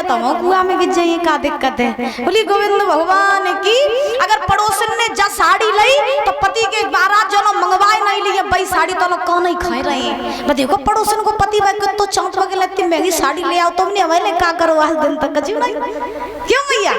तो हम कुआ में गिर जाइए, का दिक्कत है। बोली गोविंद भगवान की अगर पड़ोसन ने जा साड़ी ली तो पति के 12 जनो मंगवाए नहीं लिए भाई साड़ी तो लोग कौन नहीं खाए रहे हैं। देखो पड़ोसन को पति भाई तो चौंत वगैरह इतनी महंगी साड़ी ले आओ, तुमने हमें क्या करो आज दिन तक कची नहीं, क्यों भैया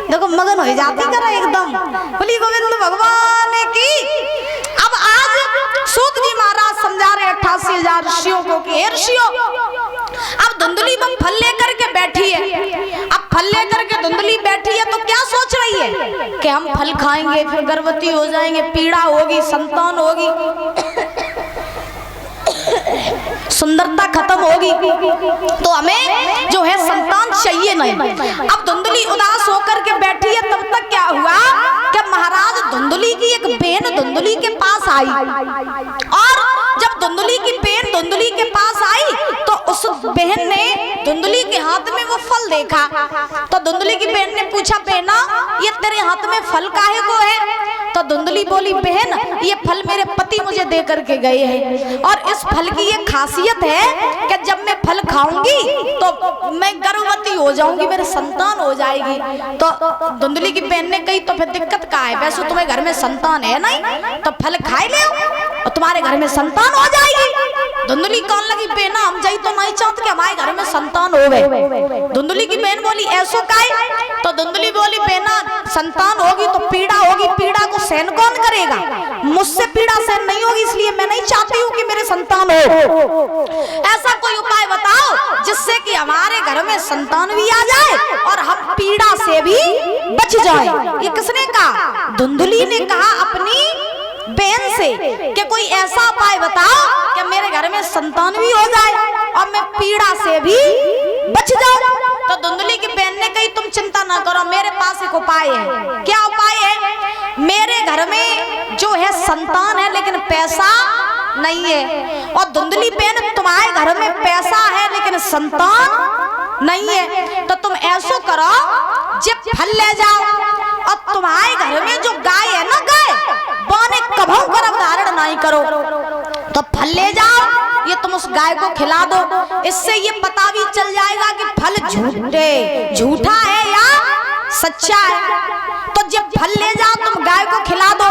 देखो मगन हो जाती करा एकदम। बोली गोविंद भगवान की। अब आज सूत जी महाराज समझा रहे 88,000 ऋषियों को कि ऋषियों अब धुंधली में फल लेकर के बैठी है। अब फल लेकर के धुंधली बैठी है तो क्या सोच रही है कि हम फल खाएंगे फिर गर्भवती हो जाएंगे, पीड़ा होगी, संतान होगी, सुंदरता खत्म होगी, तो हमें जो है संतान चाहिए नहीं। अब धुंधली उदास होकर के बैठी है। तब तक क्या हुआ कि महाराज धुंधली की एक बहन धुंधली के पास आई, और जब धुंधली की बहन धुंधली के पास आई तो उस बहन ने धुंधली के हाथ में वो फल देखा। तो धुंधली की बहन ने पूछा, बहना ये तेरे हाथ में फल काहे को है? तो धुंधली बोली, बहन ये फल मेरे पति मुझे दे करके गए हैं, और इस फल की ये खासियत है कि जब मैं फल खाऊंगी तो मैं गर्भवती हो जाऊंगी, मेरे संतान हो जाएगी। तो धुंधली की बहन ने कही, तो फिर दिक्कत क्या है? वैसे तुम्हें घर में संतान है नहीं, तो फल खाए ले और तुम्हारे घर में संतान हो जाएगी। धुंधली कौन लगी, बहना हम जाई तो नहीं चाहते कि हमारे घर में संतान होवे। धुंधली की बहन बोली, ऐसो काहे? तो धुंधली बोली, बहना संतान होगी तो पीड़ा होगी, पीड़ा को सहन कौन करेगा? मुझसे पीड़ा सहन नहीं होगी, इसलिए मैं नहीं चाहती हूँ कि मेरे संतान हो। ऐसा कोई उपाय बताओ जिससे कि हमारे घर में संतान भी आ जाए और हम पीड़ा से भी बच जाए। ये किसने कहा? धुंधली ने कहा अपनी बहन से कि कोई ऐसा उपाय बताओ कि मेरे घर में संतान भी हो जाए और मैं पीड़ा से भी बच जाऊं। तो धुंधली की बहन ने कही, तुम चिंता ना करो, मेरे पास एक उपाय है। क्या उपाय है? मेरे घर में जो है संतान है लेकिन पैसा नहीं है, और धुंधली बहन तुम्हारे घर में पैसा है लेकिन संतान नहीं है, तो तुम ऐसो करो जब फल ले जाओ और तुम्हारे घर में जो गाय है ना, गाय बने कभू गर्भ धारण नहीं करो, तो फल ले जाओ, ये तुम उस गाय को खिला दो। इससे ये पता भी चल जाएगा कि फल झूठा है या सच्चा है। तो जब फल ले जाओ तुम गाय को खिला दो।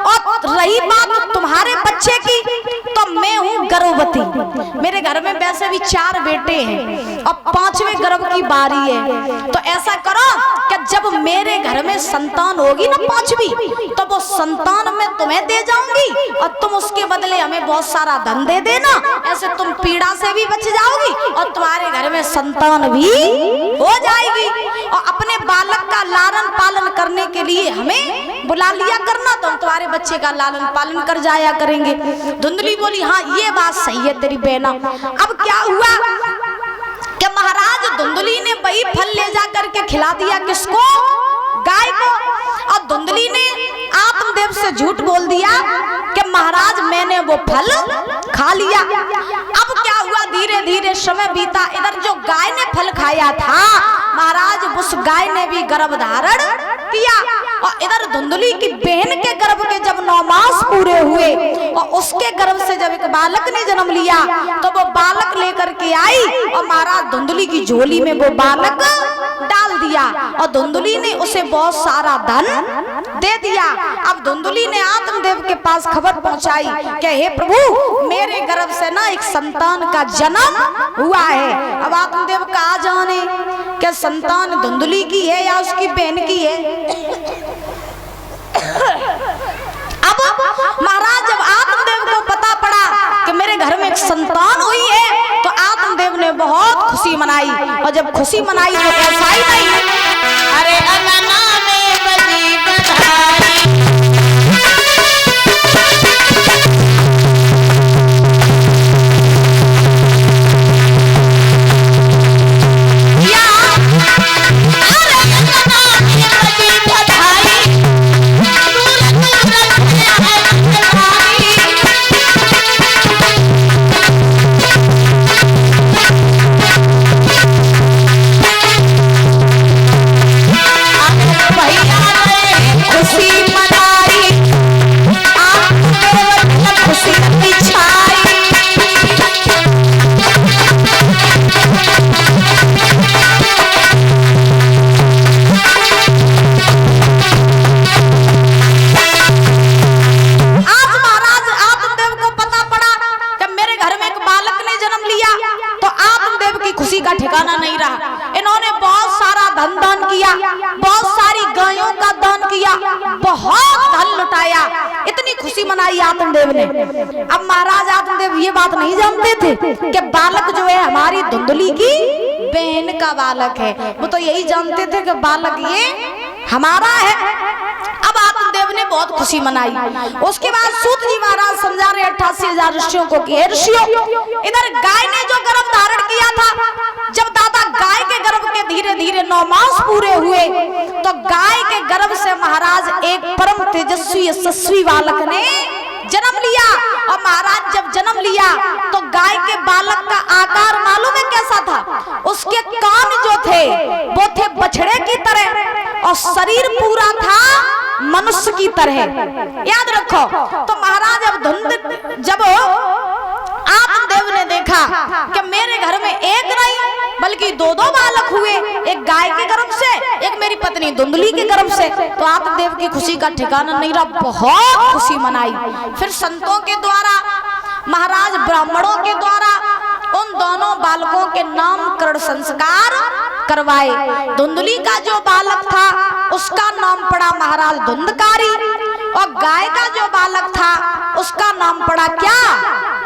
और रही बात तुम्हारे बच्चे की, तो मैं हूँ गर्भवती, मेरे घर में वैसे भी 4 बेटे हैं और 5वें गर्भ की बारी है। तो ऐसा करो कि जब मेरे घर में संतान होगी ना 5वीं, तो वो संतान मैं तुम्हें दे जाऊंगी और तुम उसके बदले हमें बहुत सारा धन दे देना। ऐसे तुम पीड़ा से भी बच जाओगी और तुम्हारे घर में संतान भी हो जाएगी। और अपने बालक का लालन पालन करने के लिए हमें बुला लिया करना, तो हम तुम्हारे बच्चे का लालन पालन कर जाया करेंगे। धुंधली बोली, हाँ ये बात सही है तेरी बहना। अब क्या हुआ कि महाराज धुंधली ने वही फल ले जा करके खिला दिया, किसको? गाय को। और धुंधली ने आत्मदेव से झूठ बोल दिया कि महाराज मैंने वो फल खा लिया। अब क्या हुआ, धीरे धीरे समय बीता, इधर जो गाय ने फल खाया था महाराज उस गाय ने भी गर्भ धारण किया, और इधर धुंधली की बहन के गर्भ के जब 9 मास पूरे हुए और उसके गर्भ से जब एक बालक ने जन्म लिया, तो वो बालक लेकर के आई और महाराज धुंधली की झोली में वो बालक डाल दिया, और धुंधली ने उसे बहुत सारा धन दे दिया। अब धुंधली ने आत्मदेव के पास खबर पहुंचाई कि हे प्रभु मेरे गर्भ से ना एक संतान का जन्म हुआ है। अब आत्मदेव कहा जाने कि संतान धुंधली की है या उसकी बहन की है। अब महाराज जब आत्मदेव को पता पड़ा कि मेरे घर में एक संतान हुई है, तो आत्मदेव ने बहुत खुशी मनाई, और जब खुशी मनाई तो ऐसा ही नहीं, अरे अंगना में बजी बधाई, बहुत धन लुटाया, इतनी खुशी मनाई आत्मदेव ने। अब महाराज आत्मदेव ये बात नहीं जानते थे कि बालक जो है हमारी धुंधली की बहन का बालक है, वो तो यही जानते थे कि बालक ये हमारा है। अब आत्मदेव ने बहुत खुशी मनाई। उसके बाद सूत जी महाराज समझा रहे 88,000 ऋषियों को कि ऋषियों, इधर गाय ने जो गर्भ धारण किया था, जब दादा गाय के गर्भ के धीरे धीरे 9 मास पूरे हुए तो गाय के गर्भ से महाराज एक परम तेजस्वी यशस्वी बालक ने जन्म लिया। और महाराज जब जन्म लिया तो गाय के बालक का आकार मालूम है कैसा था? उसके कान जो थे वो थे बछड़े की तरह और शरीर पूरा था मनुष्य की तरह। याद रखो। तो महाराज अब जब आत्मदेव ने देखा कि मेरे घर में एक नहीं बल्कि 2 बालक हुए, एक गाय के गर्भ से, एक मेरी पत्नी धुंधली के गर्भ से, तो आत्मदेव की खुशी का ठिकाना नहीं रहा, बहुत खुशी मनाई। फिर संतों के द्वारा, महाराज ब्राह्मणों के द्वारा उन दोनों बालकों के नामकरण संस्कार करवाए। धुंधली का जो बालक था उसका नाम पड़ा महाराज धुंधकारी, और गाय का जो बालक था उसका नाम पड़ा क्या?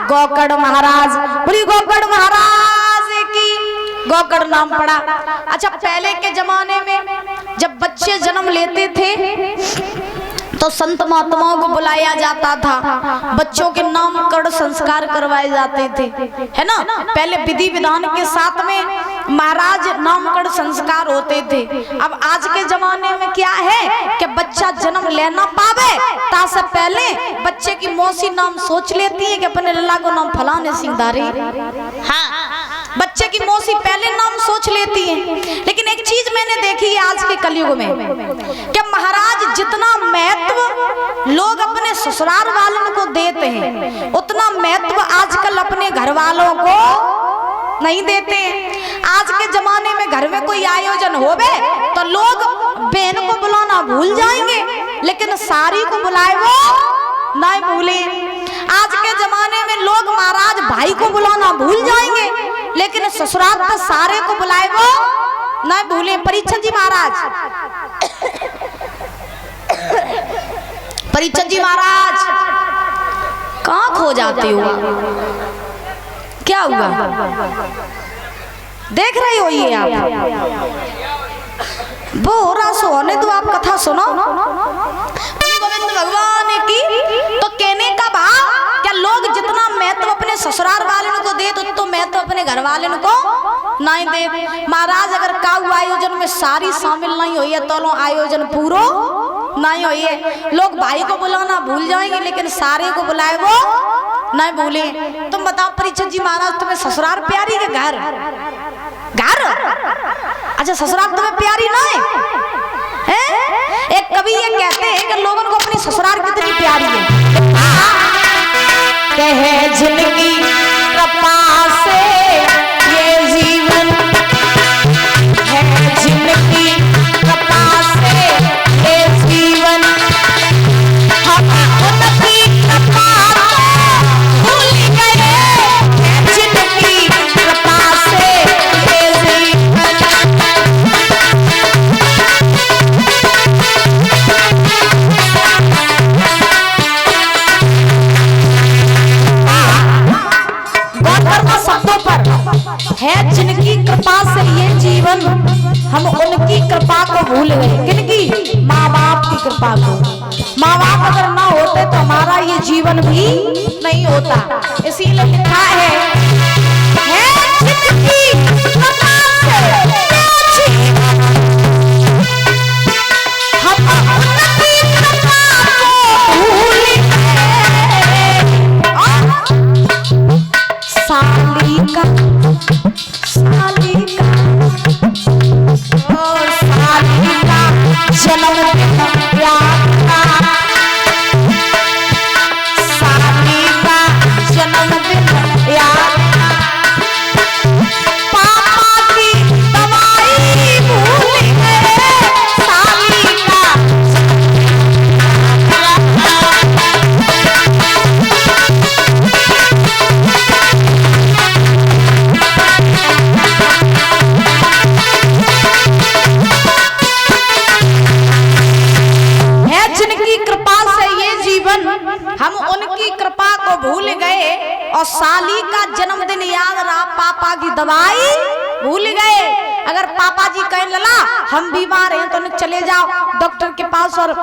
गोकर्ण महाराज। बोली गोकर्ण महाराज की। गोकर्ण नाम पड़ा। अच्छा, पहले के जमाने में जब बच्चे जन्म लेते थे तो संत महात्माओं को बुलाया जाता था, बच्चों के नामकरण संस्कार करवाए जाते थे, है ना। पहले विधि विधान के साथ में महाराज नामकरण संस्कार होते थे। अब आज के जमाने में क्या है कि बच्चा जन्म लेना पावे ता से पहले बच्चे की मौसी नाम सोच लेती है कि अपने लल्ला को नाम फलाने सिंह। हाँ, बच्चे की मौसी पहले नाम सोच लेती है। लेकिन एक चीज मैंने देखी है आज के कलयुग में कि महाराज जितना महत्व लोग अपने ससुराल वालों को देते हैं उतना महत्व आजकल अपने घर वालों को नहीं देते हैं। आज के जमाने में घर में कोई आयोजन होवे तो लोग बहन को बुलाना भूल जाएंगे, लेकिन सारी को बुलाए वो नहीं भूले। आज के जमाने में लोग महाराज भाई को बुलाना भूल जाएंगे, लेकिन ससुराल का सारे को बुलाए वो नहीं भूले। परीक्षण जी महाराज, परीक्षण जी महाराज कहाँ खो जाते हो? क्या हुआ? देख रहे हो ये आप? वो हो रहा सोने तो आप कथा सुनो। गोविंद भगवान की तो कहने का भाव क्या लोग जितना महत्व अपने ससुराल वालों को दे तो महत्व अपने घर वालों को नहीं दे। महाराज अगर काऊ आयोजन में सारी शामिल नहीं हुई है तो आयोजन पूरा नहीं हुई है। लोग भाई को बुलाना भूल जाएंगे लेकिन सारे को बुलाए वो नहीं भूले। तुम बताओ परीक्षित जी महाराज, तुम्हें ससुराल प्यारी के घर? अच्छा, ससुराल तुम्हें प्यारी ना है? एक कवि ये कहते हैं कि लोगों को अपनी ससुराल कितनी प्यारी है। कहे जिंदगी कृपा से ये जीवन है, जिंदगी कृपा से ये जीवन, हम उनकी कृपा भूल गए, जिंदगी कृपा से ये जीवन। है जिनकी कृपा से ये जीवन, हम उनकी कृपा को भूल गए। किनकी? माँ बाप की कृपा को। माँ बाप अगर ना होते तो हमारा ये जीवन भी नहीं होता। इसीलिए लिखा है जिनकी कृपा से ये जीवन, हम उनकी कृपा को भूल गए। साली का जन्म याद था, साली का जन्मदिन याद था, पापा की दवा भूल गए और साली का जन्मदिन याद रहा, पापा की दवाई भूल गए। अगर पापा जी कहें लला हम बीमार हैं तो चले जाओ डॉक्टर के पास और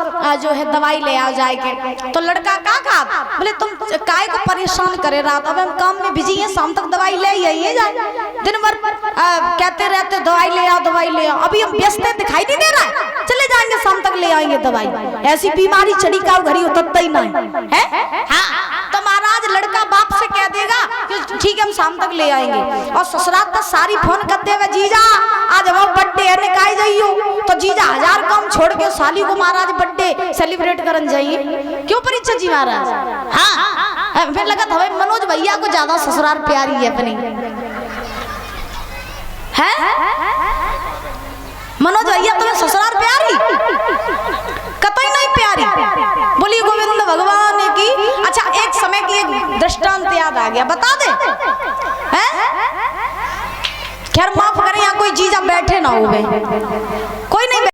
जो है दवाई ले आओ जाएंगे, तो लड़का का कहा बोले तुम काय को परेशान करे रात, अब हम काम में बिजी हैं, शाम तक दवाई ले आइए जाए, दिन भर कहते रहते दवाई ले आओ दवाई ले आओ, अभी हम व्यस्त दिखाई नहीं दे रहा है, चले जाएंगे शाम तक ले आएंगे दवाई। ऐसी बीमारी चढ़ी का घड़ी उतरता ही नहीं है। हाँ तो महाराज लड़का बाप से कह देगा कि ठीक है हम शाम तक ले आएंगे, और ससुराल तक सारी फोन करते हुए जीजा आज हमारा बर्थडे है निकाय जाइयो, तो जीजा 1000 काम छोड़ के साली को महाराज बर्थडे सेलिब्रेट करन जाइए, क्यों परीक्षा जी महाराज। हाँ फिर लगा था भाई मनोज भैया को ज्यादा ससुराल प्यारी है अपनी, है मनोज भैया तुम्हें ससुराल प्यारी कतई नहीं प्यारी, बोली गोविंद भगवान की। अच्छा एक समय की एक दृष्टांत याद आ गया, बता दे हैं? खैर माफ करें यहाँ कोई जीजा बैठे ना हो।